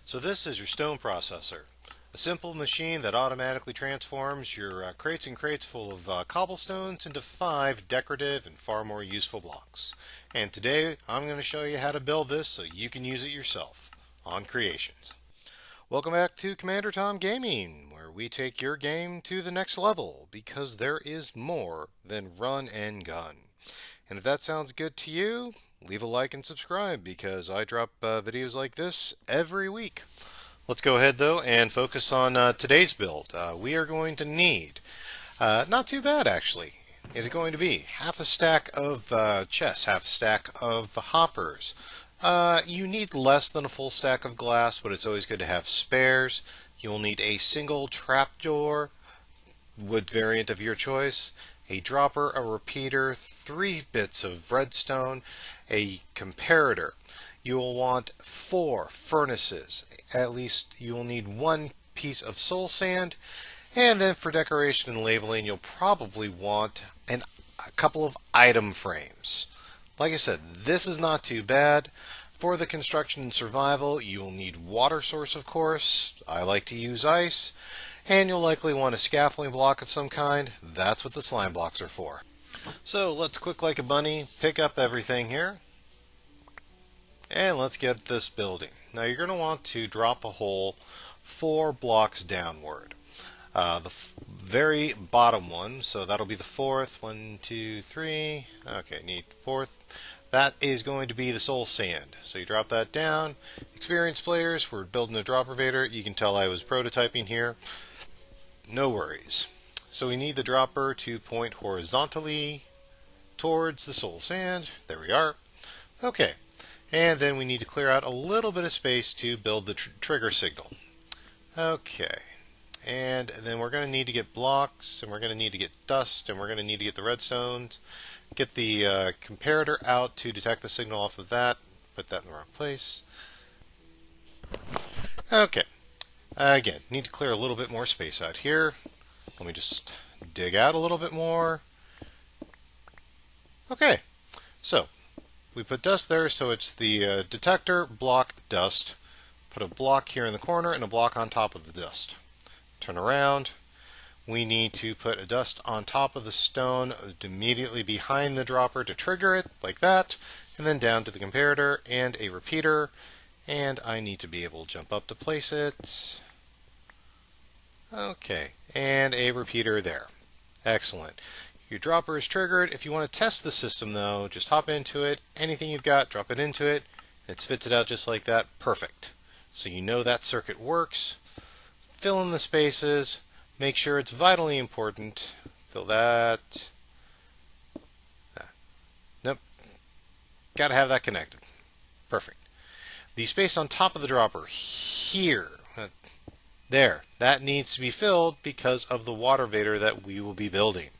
So this is your stone processor, a simple machine that automatically transforms your crates and crates full of cobblestones into 5 decorative and far more useful blocks. And today I'm going to show you how to build this so you can use it yourself on Creations. Welcome back to Commander Tom Gaming, where we take your game to the next level because there is more than run and gun. And if that sounds good to you, leave a like and subscribe because I drop videos like this every week. Let's go ahead though and focus on today's build. We are going to need, not too bad actually, it is going to be half a stack of chests, half a stack of hoppers. You need less than a full stack of glass, but it's always good to have spares. You'll need a single trapdoor, wood variant of your choice, a dropper, a repeater, 3 bits of redstone, a comparator. You will want 4 furnaces. At least you will need 1 piece of soul sand. And then for decoration and labeling, you'll probably want a couple of item frames. Like I said, this is not too bad. For the construction and survival, you will need water source, of course. I like to use ice. And you'll likely want a scaffolding block of some kind. That's what the slime blocks are for. So let's quick like a bunny pick up everything here. And let's get this building. Now you're going to want to drop a hole 4 blocks downward. The very bottom one, so that'll be the 4th. 1, 2, 3. Okay, need 4th. That is going to be the soul sand. So you drop that down. Experienced players, we're building a dropper vader. You can tell I was prototyping here. No worries. So we need the dropper to point horizontally towards the soul sand. There we are. Okay. And then we need to clear out a little bit of space to build the trigger signal. Okay. And then we're going to need to get blocks, and we're going to need to get dust, and we're going to need to get the redstones. Get the comparator out to detect the signal off of that. Put that in the wrong place. Okay. Again, need to clear a little bit more space out here. Let me just dig out a little bit more. Okay. So, we put dust there, so it's the detector, block, dust. Put a block here in the corner and a block on top of the dust. Turn around. We need to put a dust on top of the stone immediately behind the dropper to trigger it, like that. And then down to the comparator and a repeater. And I need to be able to jump up to place it. Okay, and a repeater there. Excellent. Your dropper is triggered. If you want to test the system though, just hop into it. Anything you've got, drop it into it. It spits it out just like that. Perfect. So you know that circuit works. Fill in the spaces. Make sure it's vitally important. Fill that. Nope. Got to have that connected. Perfect. The space on top of the dropper here. There. That needs to be filled because of the water vader that we will be building.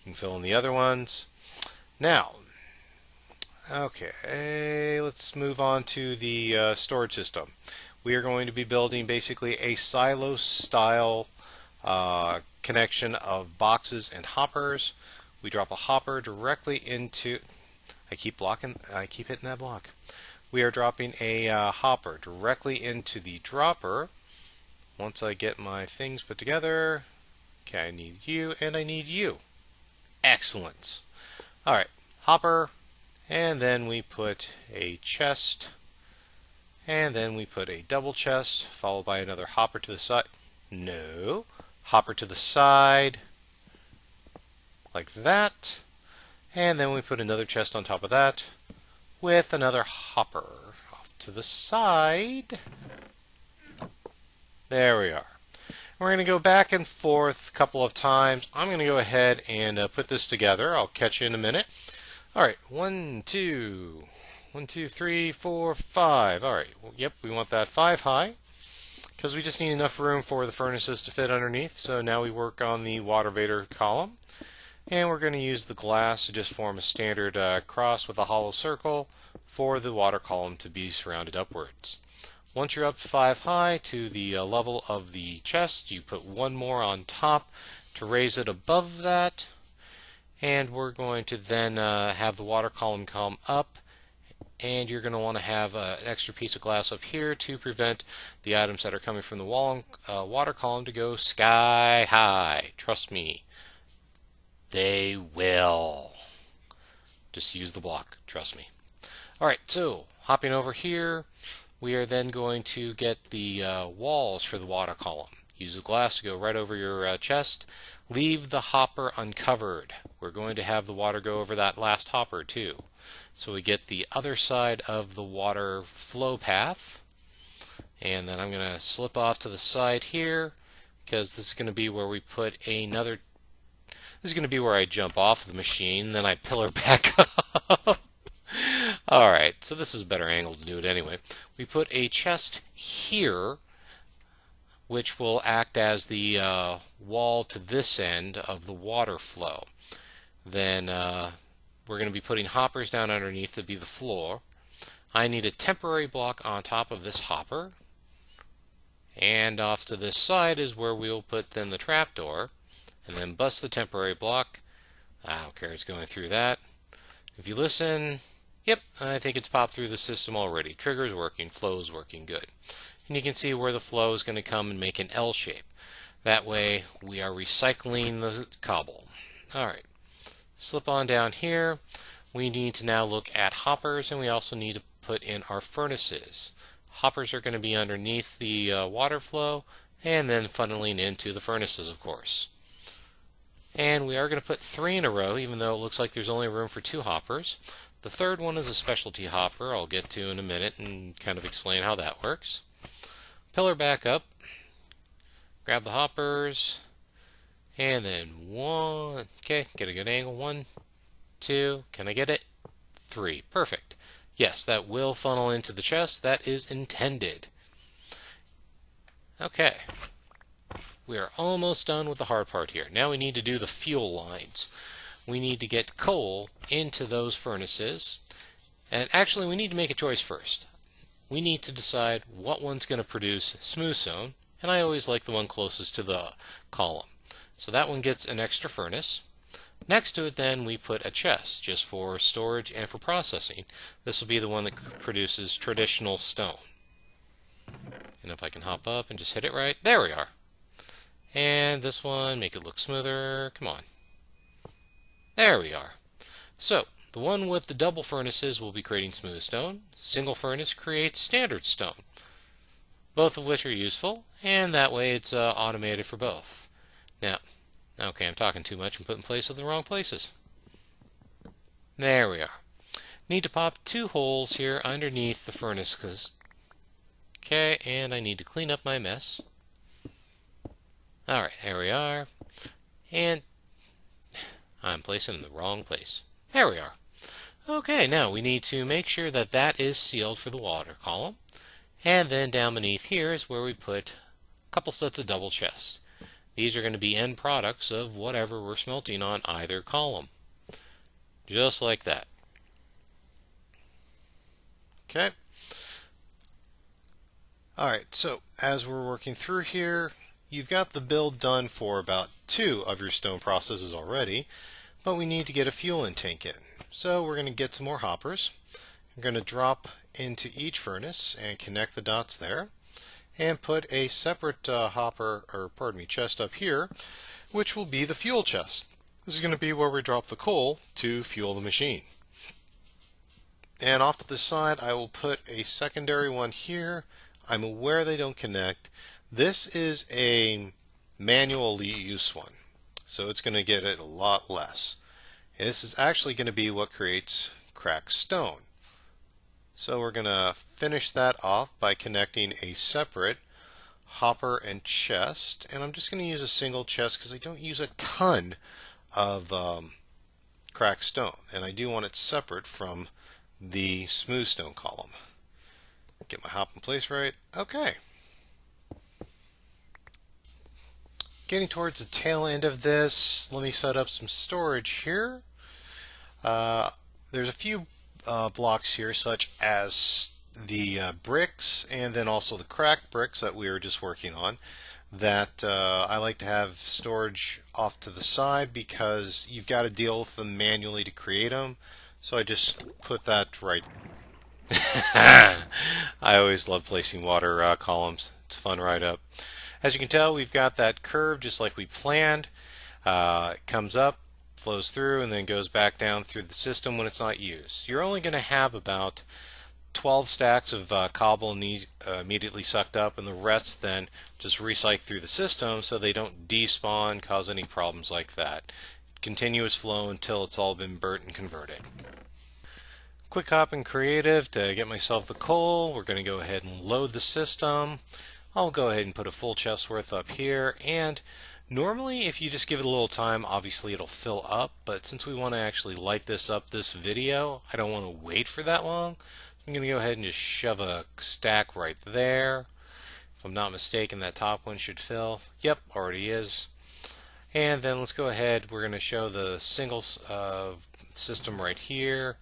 You can fill in the other ones. Now, okay, let's move on to the storage system. We are going to be building basically a silo-style connection of boxes and hoppers. We drop a hopper directly into... I keep hitting that block. We are dropping a hopper directly into the dropper. Once I get my things put together, okay, I need you and I need you. Excellent. Alright, hopper, and then we put a chest, and then we put a double chest, followed by another hopper to the side. No, hopper to the side, like that, and then we put another chest on top of that, with another hopper off to the side. There we are. We're going to go back and forth a couple of times. I'm going to go ahead and put this together. I'll catch you in a minute. Alright, 1, 2, 3, 4, 5. Alright, yep, we want that 5 high because we just need enough room for the furnaces to fit underneath. So now we work on the water vader column. And we're going to use the glass to just form a standard cross with a hollow circle for the water column to be surrounded upwards. Once you're up 5 high to the level of the chest, you put 1 more on top to raise it above that. And we're going to then have the water column come up and you're going to want to have an extra piece of glass up here to prevent the items that are coming from the water column to go sky high. Trust me, they will. Just use the block, trust me. Alright, so hopping over here, we are then going to get the walls for the water column. Use the glass to go right over your chest. Leave the hopper uncovered. We're going to have the water go over that last hopper too. So we get the other side of the water flow path. And then I'm going to slip off to the side here because this is going to be where we put another. This is going to be where I jump off of the machine, then I pillar back up. Alright, so this is a better angle to do it anyway. We put a chest here, which will act as the wall to this end of the water flow. Then we're going to be putting hoppers down underneath to be the floor. I need a temporary block on top of this hopper. And off to this side is where we'll put then the trapdoor. And then bust the temporary block. I don't care, it's going through that. If you listen, yep, I think it's popped through the system already. Trigger's working, flow's working, good. And you can see where the flow is going to come and make an L shape. That way we are recycling the cobble. Alright, slip on down here. We need to now look at hoppers, and we also need to put in our furnaces. Hoppers are going to be underneath the water flow, and then funneling into the furnaces, of course. And we are going to put 3 in a row, even though it looks like there's only room for 2 hoppers. The third one is a specialty hopper I'll get to in a minute and kind of explain how that works. Pillar back up, grab the hoppers, and then 1, okay, get a good angle, 1, 2, can I get it? 3, perfect. Yes, that will funnel into the chest, that is intended. Okay. We are almost done with the hard part here. Now we need to do the fuel lines. We need to get coal into those furnaces. And actually, we need to make a choice first. We need to decide what one's going to produce smooth stone. And I always like the one closest to the column. So that one gets an extra furnace. Next to it then we put a chest just for storage and for processing. This will be the one that produces traditional stone. And if I can hop up and just hit it right, there we are. And this one, make it look smoother. Come on. There we are. So, the one with the double furnaces will be creating smooth stone. Single furnace creates standard stone. Both of which are useful, and that way it's automated for both. Now, okay, I'm talking too much and putting places in the wrong places. There we are. Need to pop 2 holes here underneath the furnaces. Okay, and I need to clean up my mess. Alright, here we are. And I'm placing in the wrong place. There we are. Okay, now we need to make sure that that is sealed for the water column. And then down beneath here is where we put a couple sets of double chests. These are going to be end products of whatever we're smelting on either column. Just like that. Okay. Alright, so as we're working through here, you've got the build done for about 2 of your stone processes already, but we need to get a fuel intake in. So we're going to get some more hoppers. I'm going to drop into each furnace and connect the dots there, and put a separate chest up here, which will be the fuel chest. This is going to be where we drop the coal to fuel the machine. And off to the side, I will put a secondary one here. I'm aware they don't connect. This is a manual use one, so it's going to get it a lot less. And this is actually going to be what creates cracked stone. So we're going to finish that off by connecting a separate hopper and chest. And I'm just going to use a single chest because I don't use a ton of cracked stone. And I do want it separate from the smooth stone column. Get my hop in place right. Okay. Getting towards the tail end of this, let me set up some storage here. There's a few blocks here, such as the bricks and then also the cracked bricks that we were just working on, that I like to have storage off to the side because you've got to deal with them manually to create them. So I just put that right. I always love placing water columns. It's a fun ride up. As you can tell, we've got that curve just like we planned. It comes up, flows through, and then goes back down through the system when it's not used. You're only going to have about 12 stacks of cobble immediately sucked up, and the rest then just recycle through the system so they don't despawn, cause any problems like that. Continuous flow until it's all been burnt and converted. Quick hop in creative to get myself the coal. We're going to go ahead and load the system. I'll go ahead and put a full chest worth up here, and normally if you just give it a little time, obviously it'll fill up, but since we want to actually light this up this video, I don't want to wait for that long. I'm going to go ahead and just shove a stack right there. If I'm not mistaken, that top one should fill. Yep, already is. And then let's go ahead, we're going to show the single system right here,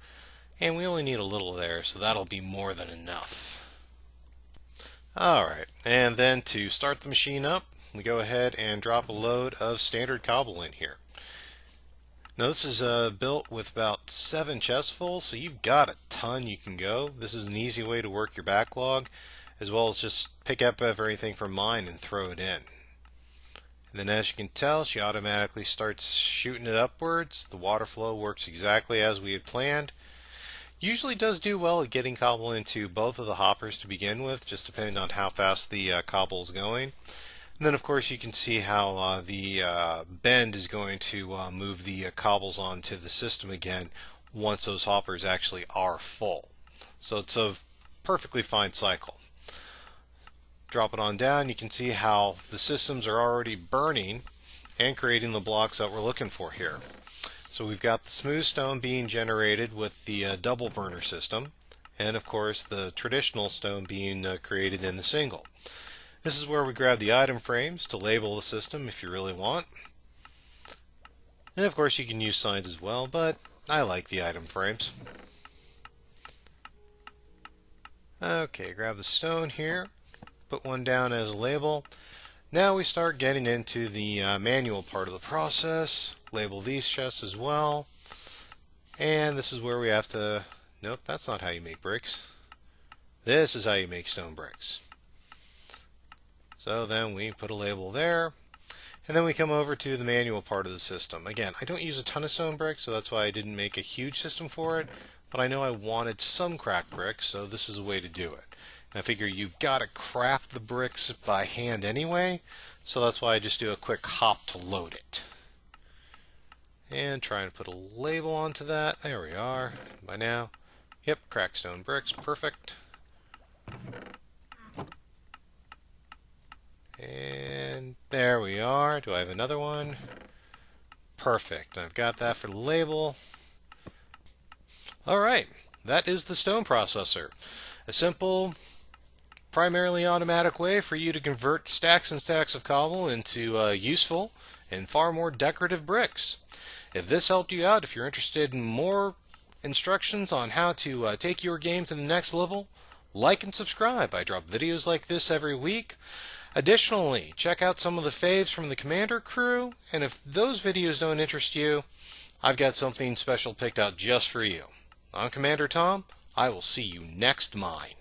and we only need a little there, so that'll be more than enough. Alright, and then to start the machine up, we go ahead and drop a load of standard cobble in here. Now this is built with about 7 chests full, so you've got a ton you can go. This is an easy way to work your backlog, as well as just pick up everything from mine and throw it in. And then as you can tell, she automatically starts shooting it upwards. The water flow works exactly as we had planned. Usually does do well at getting cobble into both of the hoppers to begin with, just depending on how fast the cobble is going. And then of course you can see how the bend is going to move the cobbles onto the system again once those hoppers actually are full. So it's a perfectly fine cycle. Drop it on down, you can see how the systems are already burning and creating the blocks that we're looking for here. So we've got the smooth stone being generated with the double burner system, and of course the traditional stone being created in the single. This is where we grab the item frames to label the system if you really want. And of course you can use signs as well, but I like the item frames. Okay, grab the stone here, put one down as a label. Now we start getting into the manual part of the process. Label these chests as well. And this is where we have to... Nope, that's not how you make bricks. This is how you make stone bricks. So then we put a label there. And then we come over to the manual part of the system. Again, I don't use a ton of stone bricks, so that's why I didn't make a huge system for it. But I know I wanted some cracked bricks, so this is a way to do it. I figure you've got to craft the bricks by hand anyway, so that's why I just do a quick hop to load it. And try and put a label onto that. There we are. By now. Yep, cracked stone bricks. Perfect. And there we are. Do I have another one? Perfect. I've got that for the label. Alright, that is the stone processor. A simple, primarily automatic way for you to convert stacks and stacks of cobble into useful and far more decorative bricks. If this helped you out, if you're interested in more instructions on how to take your game to the next level, like and subscribe. I drop videos like this every week. Additionally, check out some of the faves from the Cmdr crew, and if those videos don't interest you, I've got something special picked out just for you. I'm Commander Tom. I will see you next mine.